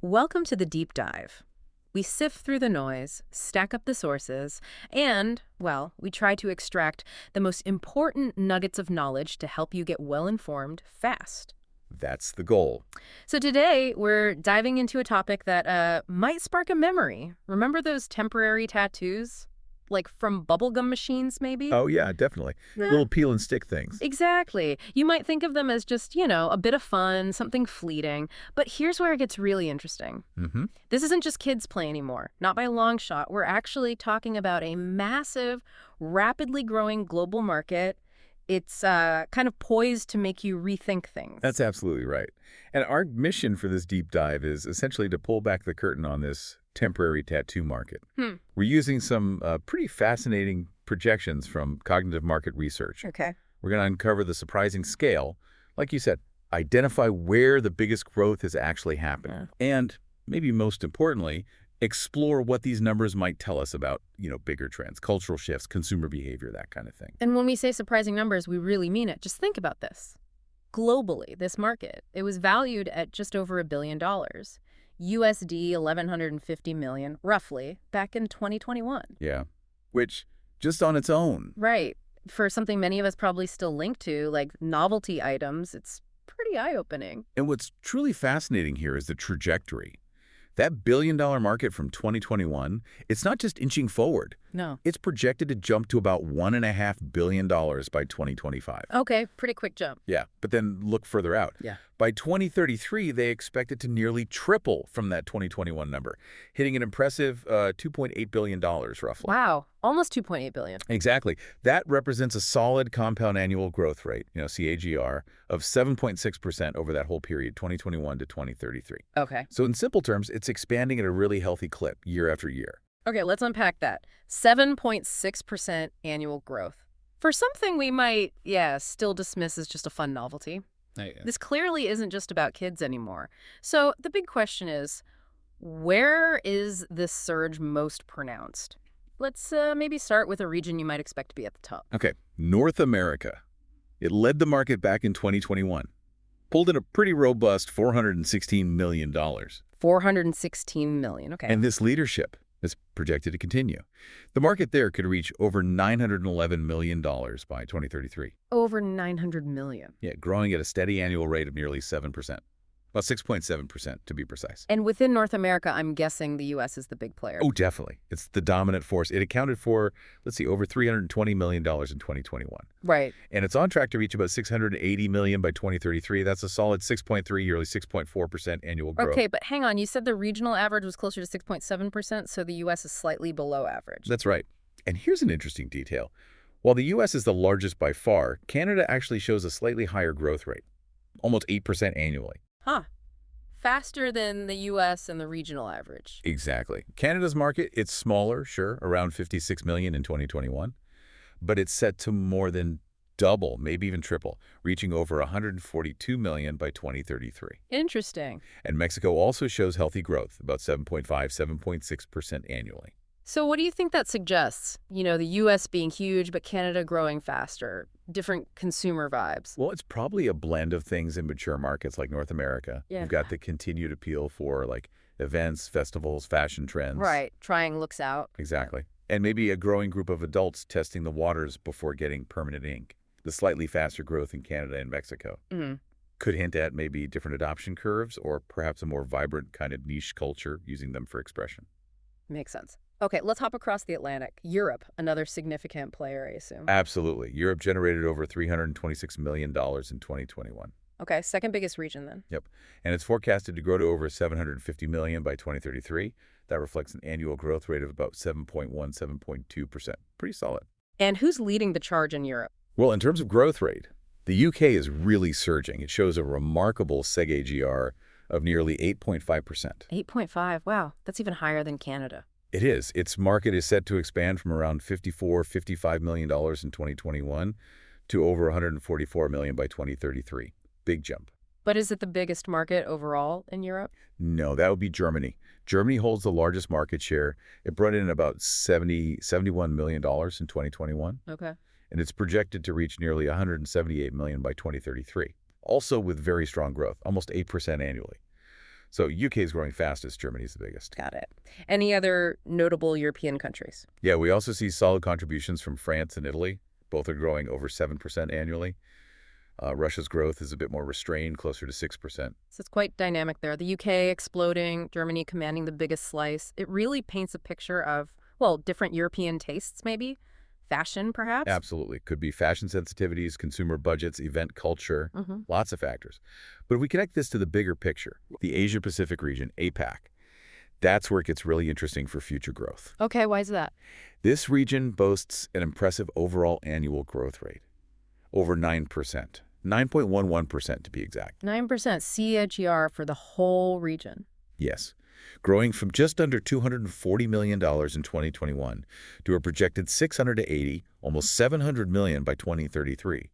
Welcome to the deep dive. We sift through the noise, stack up the sources, and, well, we try to extract the most important nuggets of knowledge to help you get well informed fast. That's the goal. So today, we're diving into a topic that might spark a memory. Remember those temporary tattoos? Like from bubblegum machines, maybe? Oh, yeah, definitely. Yeah. Little peel and stick things. Exactly. You might think of them as just, a bit of fun, something fleeting. But here's where it gets really interesting. Mm-hmm. This isn't just kids' play anymore. Not by a long shot. We're actually talking about a massive, rapidly growing global market. It's kind of poised to make you rethink things. That's absolutely right. And our mission for this deep dive is essentially to pull back the curtain on this temporary tattoo market. We're using some pretty fascinating projections from cognitive market research. Okay. We're going to uncover the surprising scale, like you said, identify where the biggest growth is actually happening, and maybe most importantly, explore what these numbers might tell us about, bigger trends, cultural shifts, consumer behavior, that kind of thing. And when we say surprising numbers, we really mean it. Just think about this. Globally, this market, it was valued at just over $1 billion. USD 1,150 million, roughly, back in 2021. Yeah, which just on its own. Right. For something many of us probably still link to, like novelty items, it's pretty eye-opening. And what's truly fascinating here is the trajectory. That billion-dollar market from 2021, it's not just inching forward. No. It's projected to jump to about $1.5 billion by 2025. Okay, pretty quick jump. Yeah, but then look further out. Yeah. By 2033, they expect it to nearly triple from that 2021 number, hitting an impressive $2.8 billion roughly. Wow, almost 2.8 billion. Exactly. That represents a solid compound annual growth rate, CAGR, of 7.6% over that whole period, 2021 to 2033. Okay. So in simple terms, it's expanding at a really healthy clip year after year. Okay, let's unpack that. 7.6% annual growth. For something we might, still dismiss as just a fun novelty. This clearly isn't just about kids anymore. So the big question is, where is this surge most pronounced? Let's maybe start with a region you might expect to be at the top. Okay, North America. It led the market back in 2021. Pulled in a pretty robust $416 million. 416 million, okay. And this leadership is projected to continue. The market there could reach over $911 million by 2033. Over 900 million. Yeah, growing at a steady annual rate of nearly 7%. Well, 6.7% to be precise. And within North America, I'm guessing the U.S. is the big player. Oh, definitely. It's the dominant force. It accounted for, over $320 million in 2021. Right. And it's on track to reach about $680 million by 2033. That's a solid 6.3, yearly 6.4% annual growth. Okay, but hang on. You said the regional average was closer to 6.7%, so the U.S. is slightly below average. That's right. And here's an interesting detail. While the U.S. is the largest by far, Canada actually shows a slightly higher growth rate, almost 8% annually. Huh. Faster than the U.S. and the regional average. Exactly. Canada's market, it's smaller, sure, around 56 million in 2021, but it's set to more than double, maybe even triple, reaching over 142 million by 2033. Interesting. And Mexico also shows healthy growth, about 7.6% annually. So what do you think that suggests? The U.S. being huge, but Canada growing faster. Different consumer vibes. Well, it's probably a blend of things in mature markets like North America. Yeah. You've got the continued appeal for events, festivals, fashion trends. Right. Trying looks out. Exactly. And maybe a growing group of adults testing the waters before getting permanent ink. The slightly faster growth in Canada and Mexico could hint at maybe different adoption curves or perhaps a more vibrant kind of niche culture using them for expression. Makes sense. Okay, let's hop across the Atlantic. Europe, another significant player, I assume. Absolutely. Europe generated over $326 million in 2021. Okay, second biggest region then. Yep. And it's forecasted to grow to over $750 million by 2033. That reflects an annual growth rate of about 7.2%. Pretty solid. And who's leading the charge in Europe? Well, in terms of growth rate, the UK is really surging. It shows a remarkable CAGR of nearly 8.5%. 8.5, wow. That's even higher than Canada. It is. Its market is set to expand from around $55 million in 2021 to over $144 million by 2033. Big jump. But is it the biggest market overall in Europe? No, that would be Germany. Germany holds the largest market share. It brought in about $71 million in 2021. Okay. And it's projected to reach nearly $178 million by 2033. Also with very strong growth, almost 8% annually. So UK is growing fastest, Germany is the biggest. Got it. Any other notable European countries? Yeah, we also see solid contributions from France and Italy. Both are growing over 7% annually. Russia's growth is a bit more restrained, closer to 6%. So it's quite dynamic there. The UK exploding, Germany commanding the biggest slice. It really paints a picture of, well, different European tastes, maybe? Fashion, perhaps? Absolutely. Could be fashion sensitivities, consumer budgets, event culture, lots of factors. But if we connect this to the bigger picture, the Asia-Pacific region, APAC, that's where it gets really interesting for future growth. Okay, why is that? This region boasts an impressive overall annual growth rate, over 9%. 9.11% to be exact. 9% CAGR for the whole region. Yes, growing from just under $240 million in 2021 to a projected 680, almost 700 million by 2033.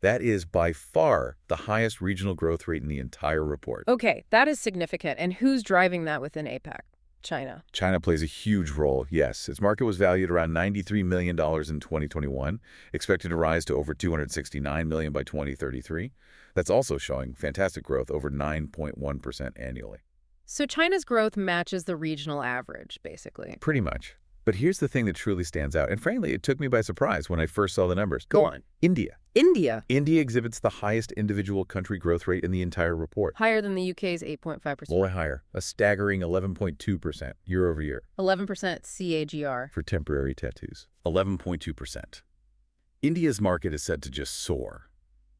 That is by far the highest regional growth rate in the entire report. Okay, that is significant. And who's driving that within APAC? China. China plays a huge role, yes. Its market was valued around $93 million in 2021, expected to rise to over $269 million by 2033. That's also showing fantastic growth, over 9.1% annually. So China's growth matches the regional average, basically. Pretty much. But here's the thing that truly stands out, and frankly, it took me by surprise when I first saw the numbers. Go on. India. India. India exhibits the highest individual country growth rate in the entire report. Higher than the UK's 8.5%. Way higher, a staggering 11.2% year over year. 11% CAGR. For temporary tattoos. 11.2%. India's market is set to just soar,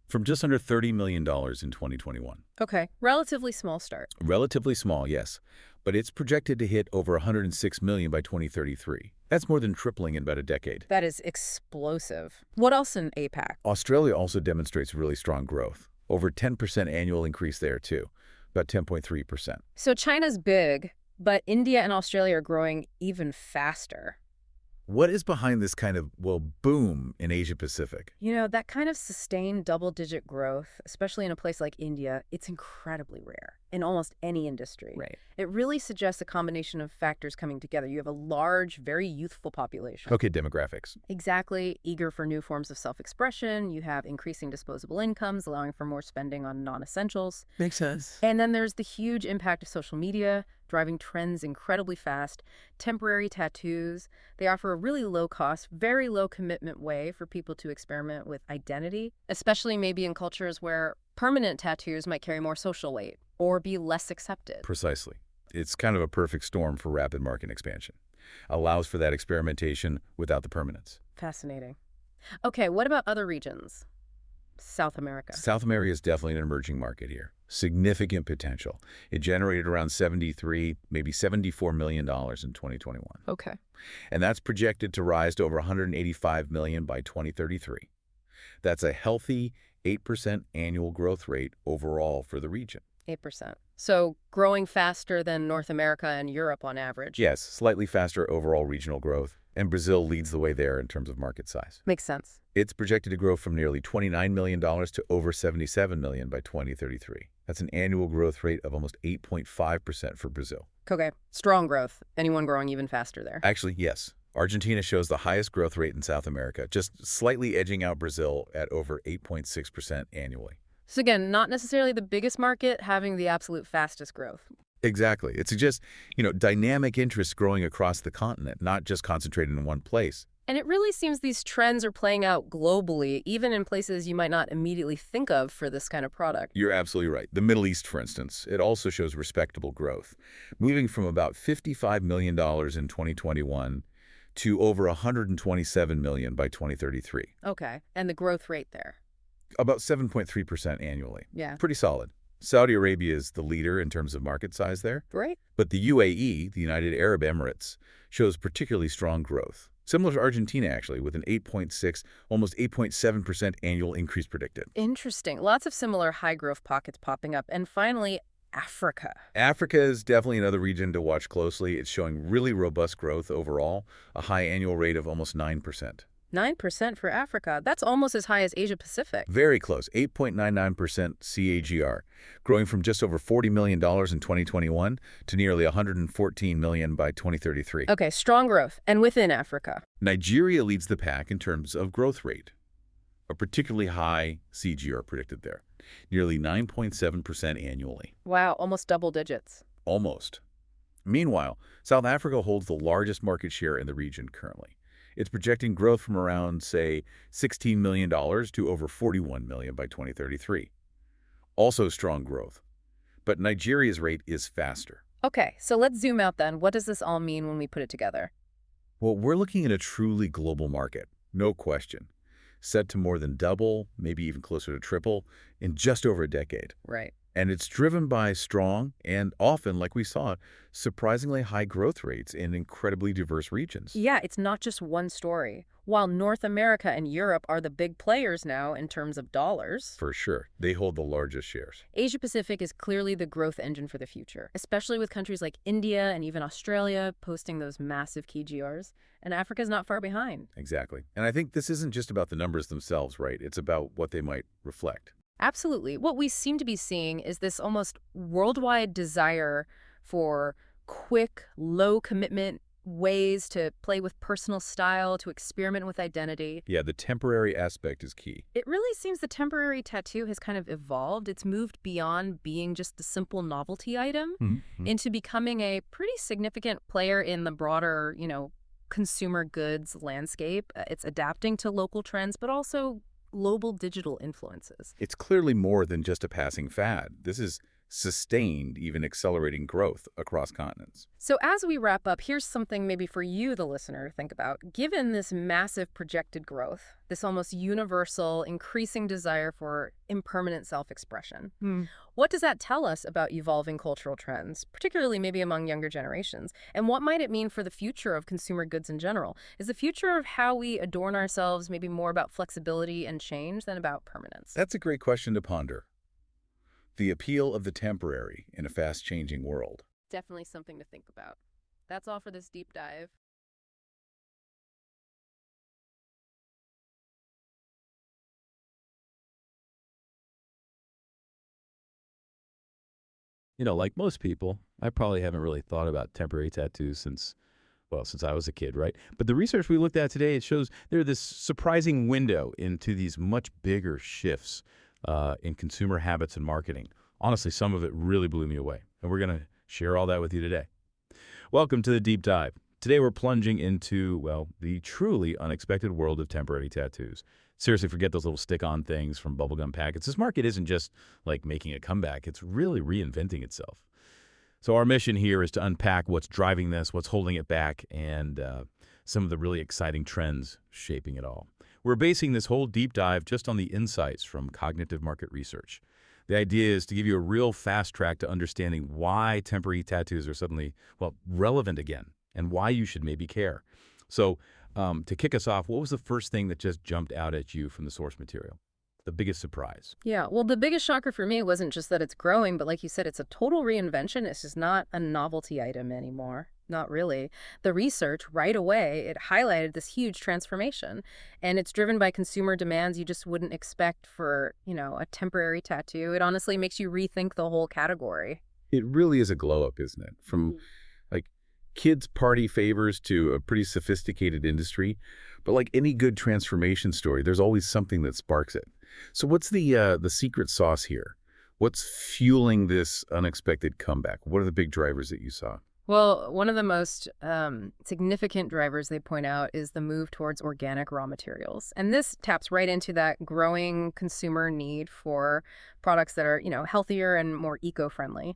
from just under $30 million in 2021. Okay, relatively small start. Relatively small, yes, but it's projected to hit over $106 million by 2033. That's more than tripling in about a decade. That is explosive. What else in APAC? Australia also demonstrates really strong growth. Over 10% annual increase there, too, about 10.3%. So China's big, but India and Australia are growing even faster. What is behind this kind of, well, boom in Asia-Pacific? You know, that kind of sustained double-digit growth, especially in a place like India, it's incredibly rare in almost any industry. Right. It really suggests a combination of factors coming together. You have a large, very youthful population. Okay, demographics. Exactly. Eager for new forms of self-expression. You have increasing disposable incomes, allowing for more spending on non-essentials. Makes sense. And then there's the huge impact of social media, driving trends incredibly fast. Temporary tattoos. They offer a really low-cost, very low-commitment way for people to experiment with identity, especially maybe in cultures where permanent tattoos might carry more social weight or be less accepted. Precisely. It's kind of a perfect storm for rapid market expansion. Allows for that experimentation without the permanence. Fascinating. Okay, what about other regions? South America. South America is definitely an emerging market here. Significant potential. It generated around $73, maybe $74 million in 2021. Okay. And that's projected to rise to over $185 million by 2033. That's a healthy 8% annual growth rate overall for the region. 8%. So growing faster than North America and Europe on average. Yes, slightly faster overall regional growth. And Brazil leads the way there in terms of market size. Makes sense. It's projected to grow from nearly $29 million to over $77 million by 2033. That's an annual growth rate of almost 8.5% for Brazil. Okay. Strong growth. Anyone growing even faster there? Actually, yes. Argentina shows the highest growth rate in South America, just slightly edging out Brazil at over 8.6% annually. So again, not necessarily the biggest market, having the absolute fastest growth. Exactly. It suggests, dynamic interest growing across the continent, not just concentrated in one place. And it really seems these trends are playing out globally, even in places you might not immediately think of for this kind of product. You're absolutely right. The Middle East, for instance, it also shows respectable growth, moving from about $55 million in 2021 to over $127 million by 2033. Okay. And the growth rate there? About 7.3% annually. Yeah. Pretty solid. Saudi Arabia is the leader in terms of market size there. Great. But the UAE, the United Arab Emirates, shows particularly strong growth. Similar to Argentina, actually, with an 8.6, almost 8.7% annual increase predicted. Interesting. Lots of similar high-growth pockets popping up. And finally, Africa. Africa is definitely another region to watch closely. It's showing really robust growth overall, a high annual rate of almost 9%. 9% for Africa. That's almost as high as Asia-Pacific. Very close, 8.99% CAGR, growing from just over $40 million in 2021 to nearly $114 million by 2033. Okay, strong growth. And within Africa? Nigeria leads the pack in terms of growth rate. A particularly high CAGR predicted there. nearly 9.7% annually. Wow, almost double digits. Almost. Meanwhile, South Africa holds the largest market share in the region currently. It's projecting growth from around, say, $16 million to over $41 million by 2033. Also strong growth. But Nigeria's rate is faster. Okay, so let's zoom out then. What does this all mean when we put it together? Well, we're looking at a truly global market, no question, set to more than double, maybe even closer to triple, in just over a decade. Right. And it's driven by strong and often, like we saw, surprisingly high growth rates in incredibly diverse regions. Yeah, it's not just one story. While North America and Europe are the big players now in terms of dollars, For sure. They hold the largest shares. Asia Pacific is clearly the growth engine for the future, especially with countries like India and even Australia posting those massive CAGRs, and Africa's not far behind. Exactly. And I think this isn't just about the numbers themselves, right? It's about what they might reflect. Absolutely. What we seem to be seeing is this almost worldwide desire for quick, low commitment ways to play with personal style, to experiment with identity. Yeah, the temporary aspect is key. It really seems the temporary tattoo has kind of evolved. It's moved beyond being just the simple novelty item into becoming a pretty significant player in the broader, consumer goods landscape. It's adapting to local trends, but also global digital influences. It's clearly more than just a passing fad. This is sustained, even accelerating growth across continents. So as we wrap up, here's something maybe for you, the listener, to think about. Given this massive projected growth, this almost universal, increasing desire for impermanent self-expression, what does that tell us about evolving cultural trends, particularly maybe among younger generations? And what might it mean for the future of consumer goods in general? Is the future of how we adorn ourselves maybe more about flexibility and change than about permanence? That's a great question to ponder. The appeal of the temporary in a fast-changing world. Definitely something to think about. That's all for this deep dive. Like most people, I probably haven't really thought about temporary tattoos since I was a kid, right? But the research we looked at today, it shows there's this surprising window into these much bigger shifts in consumer habits and marketing. Honestly, some of it really blew me away, and we're going to share all that with you today. Welcome to the Deep Dive. Today we're plunging into, the truly unexpected world of temporary tattoos. Seriously, forget those little stick-on things from bubblegum packets. This market isn't just like making a comeback. It's really reinventing itself. So our mission here is to unpack what's driving this, what's holding it back, and some of the really exciting trends shaping it all. We're basing this whole deep dive just on the insights from cognitive market research. The idea is to give you a real fast track to understanding why temporary tattoos are suddenly, relevant again, and why you should maybe care. So to kick us off, what was the first thing that just jumped out at you from the source material? The biggest surprise? Yeah, well, the biggest shocker for me wasn't just that it's growing, but like you said, it's a total reinvention. It's just not a novelty item anymore. Not really. The research, right away, it highlighted this huge transformation. And it's driven by consumer demands you just wouldn't expect for, a temporary tattoo. It honestly makes you rethink the whole category. It really is a glow-up, isn't it? From like kids' party favors to a pretty sophisticated industry. But like any good transformation story, there's always something that sparks it. So what's the secret sauce here? What's fueling this unexpected comeback? What are the big drivers that you saw? Well, one of the most significant drivers they point out is the move towards organic raw materials. And this taps right into that growing consumer need for products that are, healthier and more eco-friendly.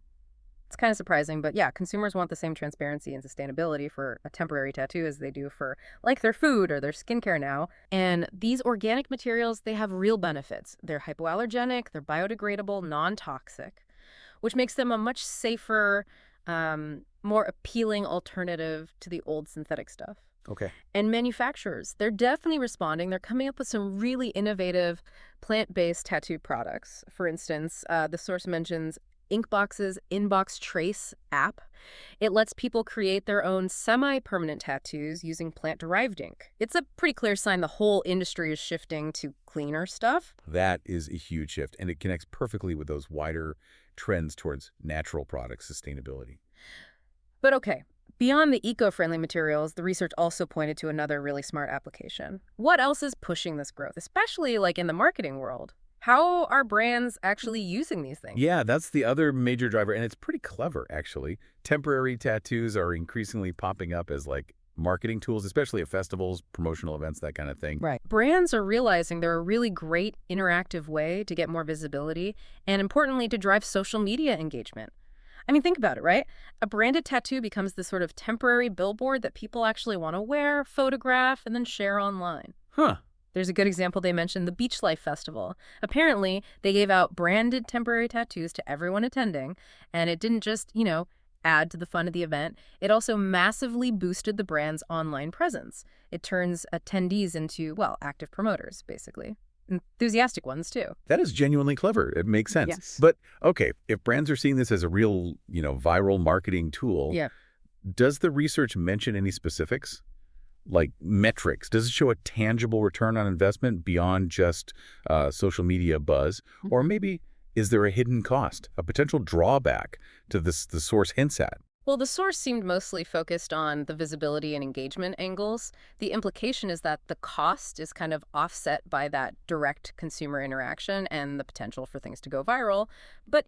It's kind of surprising, but yeah, consumers want the same transparency and sustainability for a temporary tattoo as they do for like their food or their skincare now. And these organic materials, they have real benefits. They're hypoallergenic, they're biodegradable, non-toxic, which makes them a much safer, more appealing alternative to the old synthetic stuff. Okay. And manufacturers, they're definitely responding. They're coming up with some really innovative plant-based tattoo products. For instance, the source mentions Inkbox's Inbox Trace app. It lets people create their own semi-permanent tattoos using plant-derived ink. It's a pretty clear sign the whole industry is shifting to cleaner stuff. That is a huge shift, and it connects perfectly with those wider trends towards natural product sustainability. But okay, beyond the eco-friendly materials, the research also pointed to another really smart application. What else is pushing this growth, especially like in the marketing world? How are brands actually using these things? Yeah, that's the other major driver, and it's pretty clever, actually. Temporary tattoos are increasingly popping up as, like, marketing tools, especially at festivals, promotional events, that kind of thing. Right. Brands are realizing they're a really great interactive way to get more visibility and, importantly, to drive social media engagement. I mean, think about it, right? A branded tattoo becomes this sort of temporary billboard that people actually want to wear, photograph, and then share online. Huh. There's a good example they mentioned, the Beach Life Festival. Apparently, they gave out branded temporary tattoos to everyone attending, and it didn't just, add to the fun of the event. It also massively boosted the brand's online presence. It turns attendees into, well, active promoters, basically. Enthusiastic ones, too. That is genuinely clever. It makes sense. Yes. But, okay, if brands are seeing this as a real, viral marketing tool, Yeah. does the research mention any specifics? Like metrics? Does it show a tangible return on investment beyond just social media buzz? Or maybe is there a hidden cost, a potential drawback to the source hints at? Well, the source seemed mostly focused on the visibility and engagement angles. The implication is that the cost is kind of offset by that direct consumer interaction and the potential for things to go viral. But,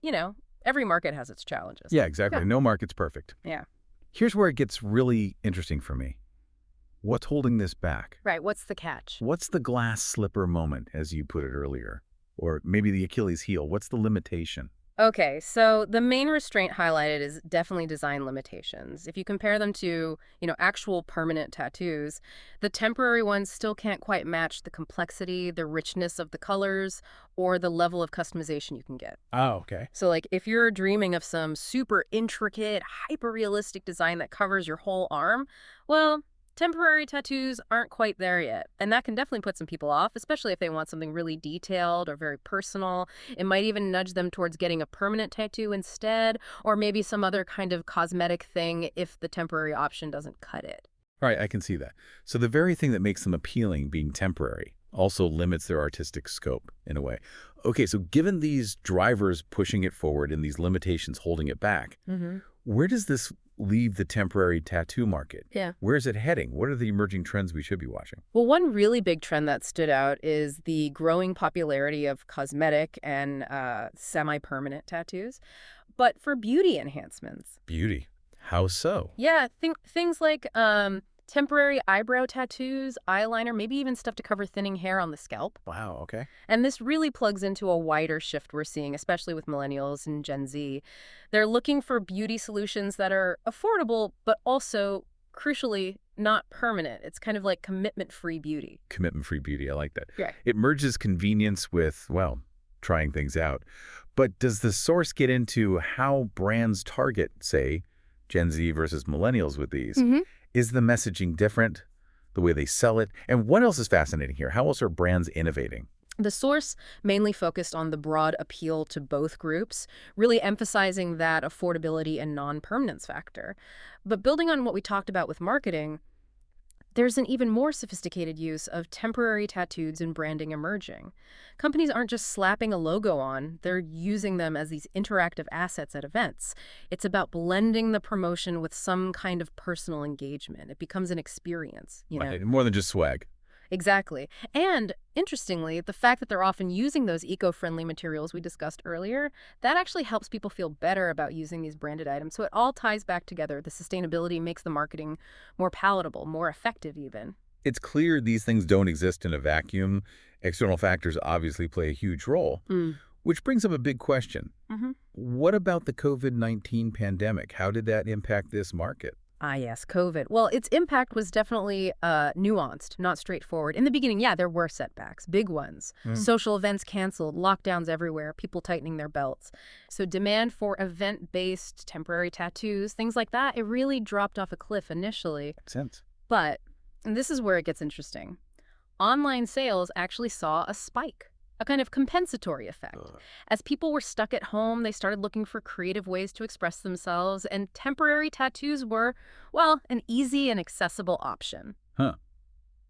every market has its challenges. Yeah, exactly. Yeah. No market's perfect. Yeah. Here's where it gets really interesting for me. What's holding this back? Right. What's the catch? What's the glass slipper moment, as you put it earlier? Or maybe the Achilles heel? What's the limitation? Okay, so the main restraint highlighted is definitely design limitations. If you compare them to, actual permanent tattoos, the temporary ones still can't quite match the complexity, the richness of the colors, or the level of customization you can get. Oh, okay. So, like, if you're dreaming of some super intricate, hyper-realistic design that covers your whole arm, well, temporary tattoos aren't quite there yet, and that can definitely put some people off, especially if they want something really detailed or very personal. It might even nudge them towards getting a permanent tattoo instead, or maybe some other kind of cosmetic thing if the temporary option doesn't cut it. All right, I can see that. So the very thing that makes them appealing, being temporary, also limits their artistic scope in a way. Okay, so given these drivers pushing it forward and these limitations holding it back, where does this leave the temporary tattoo market? Yeah. Where is it heading? What are the emerging trends we should be watching? Well, one really big trend that stood out is the growing popularity of cosmetic and semi-permanent tattoos, but for beauty enhancements. Beauty. How so? Yeah, things like temporary eyebrow tattoos, eyeliner, maybe even stuff to cover thinning hair on the scalp. Wow, okay. And this really plugs into a wider shift we're seeing, especially with millennials and Gen Z. They're looking for beauty solutions that are affordable, but also, crucially, not permanent. It's kind of like commitment-free beauty. Commitment-free beauty, I like that. Right. It merges convenience with, well, trying things out. But does the source get into how brands target, say, Gen Z versus millennials with these? Is the messaging different? The way they sell it? And what else is fascinating here? How else are brands innovating? The source mainly focused on the broad appeal to both groups, really emphasizing that affordability and non-permanence factor. But building on what we talked about with marketing, there's an even more sophisticated use of temporary tattoos and branding emerging. Companies aren't just slapping a logo on, they're using them as these interactive assets at events. It's about blending the promotion with some kind of personal engagement. It becomes an experience, Right, more than just swag. Exactly. And interestingly, the fact that they're often using those eco-friendly materials we discussed earlier, that actually helps people feel better about using these branded items. So it all ties back together. The sustainability makes the marketing more palatable, more effective even. It's clear these things don't exist in a vacuum. External factors obviously play a huge role, which brings up a big question. What about the COVID-19 pandemic? How did that impact this market? Ah, yes, COVID. Well, its impact was definitely nuanced, not straightforward. In the beginning, yeah, there were setbacks, big ones. Social events canceled, lockdowns everywhere, people tightening their belts. So demand for event-based temporary tattoos, things like that, it really dropped off a cliff initially. Makes sense. But, and this is where it gets interesting, online sales actually saw a spike. A kind of compensatory effect. As people were stuck at home, they started looking for creative ways to express themselves, and temporary tattoos were, well, an easy and accessible option. Huh.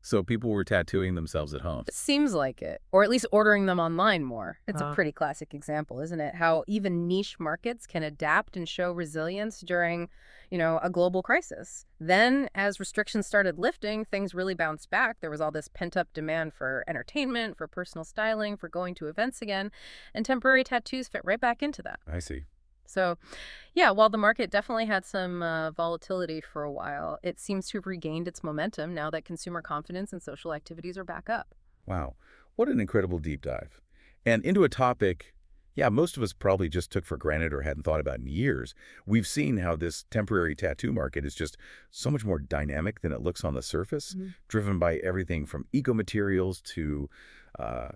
So people were tattooing themselves at home. It seems like it, or at least ordering them online more. It's a pretty classic example, isn't it? How even niche markets can adapt and show resilience during, a global crisis. Then, as restrictions started lifting, things really bounced back. There was all this pent-up demand for entertainment, for personal styling, for going to events again, and temporary tattoos fit right back into that. I see. So, yeah, while the market definitely had some volatility for a while, it seems to have regained its momentum now that consumer confidence and social activities are back up. Wow. What an incredible deep dive. And into a topic, yeah, most of us probably just took for granted or hadn't thought about in years. We've seen how this temporary tattoo market is just so much more dynamic than it looks on the surface, driven by everything from eco-materials to uh,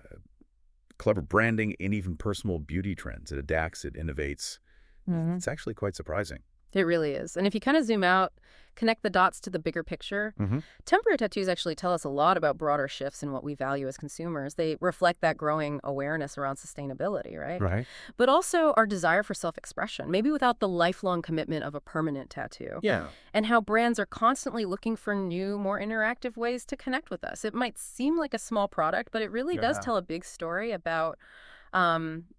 clever branding and even personal beauty trends. It adapts, it innovates. It's actually quite surprising. It really is. And if you kind of zoom out, connect the dots to the bigger picture, temporary tattoos actually tell us a lot about broader shifts in what we value as consumers. They reflect that growing awareness around sustainability, right? Right. But also our desire for self-expression, maybe without the lifelong commitment of a permanent tattoo. Yeah. And how brands are constantly looking for new, more interactive ways to connect with us. It might seem like a small product, but it really does tell a big story about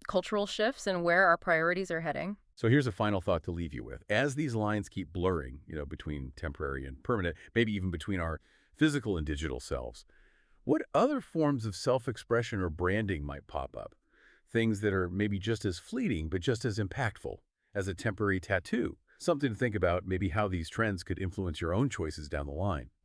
cultural shifts and where our priorities are heading. So here's a final thought to leave you with. As these lines keep blurring, between temporary and permanent, maybe even between our physical and digital selves, what other forms of self-expression or branding might pop up? Things that are maybe just as fleeting, but just as impactful as a temporary tattoo. Something to think about, maybe how these trends could influence your own choices down the line.